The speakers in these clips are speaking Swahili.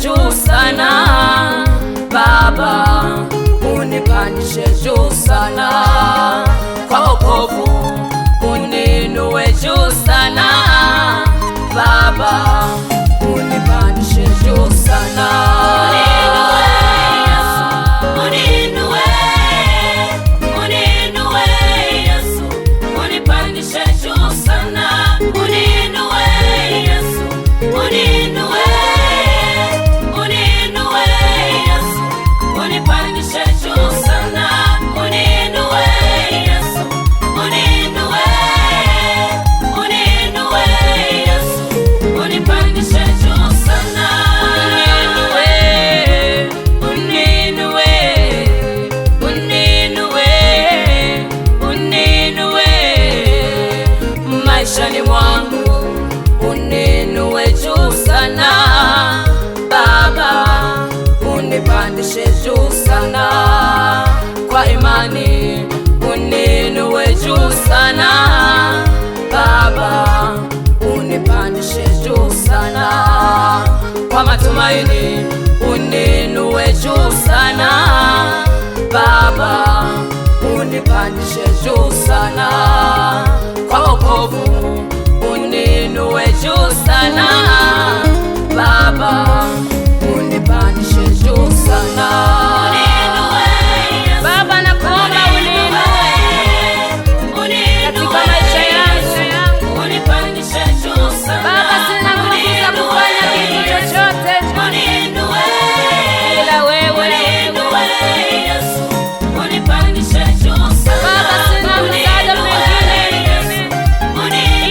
juu sana Baba, unipandishe juu sana kwa wokovu, uninue juu sana Baba, unipandishe juu sana. Maishani mwangu uninue juu sana Baba, unipandishe juu sana kwa imani, uninue juu sana Baba, unipandishe juu sana kwa matumaini, uninue juu sana Baba, unipandishe juu sana kwa wokovu, uninue juu sana Baba, unipandishe juu sana. Baba, nakuomba uninue katika maisha yangu, unipandishe juu sana Baba. Sina nguvu za kufanya kitu chochote ila wewe Yesu, unipandishe juu sana Baba. Sina msaada mwingine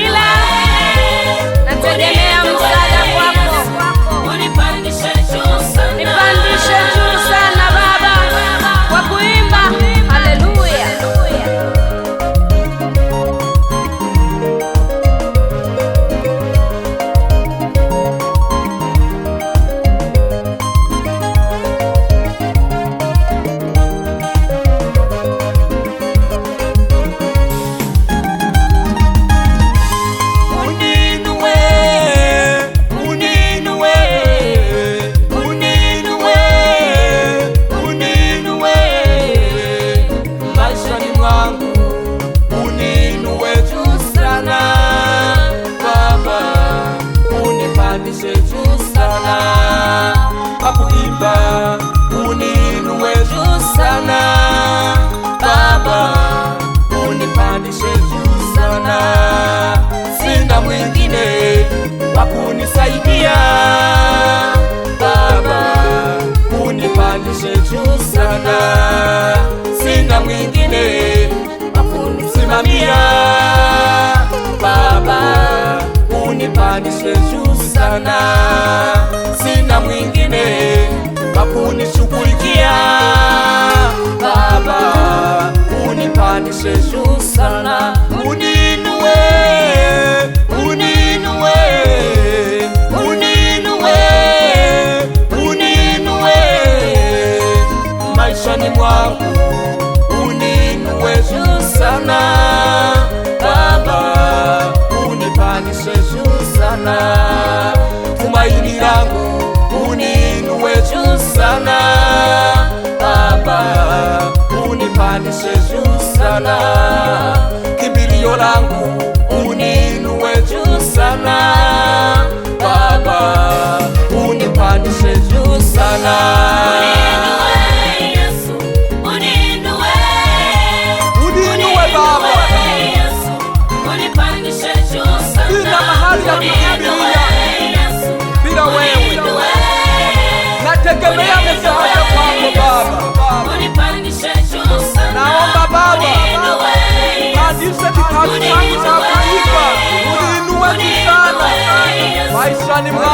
ila nategemea msaada wako, unipandishe juu sana. Nipandishe juu sana Baba kwa kuimba haleluya. Unipandishe juu sana kwa kuimba, uninue juu sana Baba, unipandishe juu sana. Sina mwingine wa kunisaidia Baba, unipandishe juu sana. Sina mwingine wa kunisimamia Baba, unipandishe juu sana. Sina mwingine wa kunishughulikia Baba, unipandishe juu sana. Uninue, uninue, uninue, uninue maishani mwangu, uninue juu sana Baba, unipandishe juu sana. Tumaini langu uninue juu sana Baba, unipandishe juu sana. Kimbilio langu uninue juu sana Baba, unipandishe juu sana. Sina mahali ya kukimbilia bila wewe, nategemea msaada kwako Baba. Naomba Baba, pandishe kipaji changu cha kuimba, uninue juu sana maishani mwangu.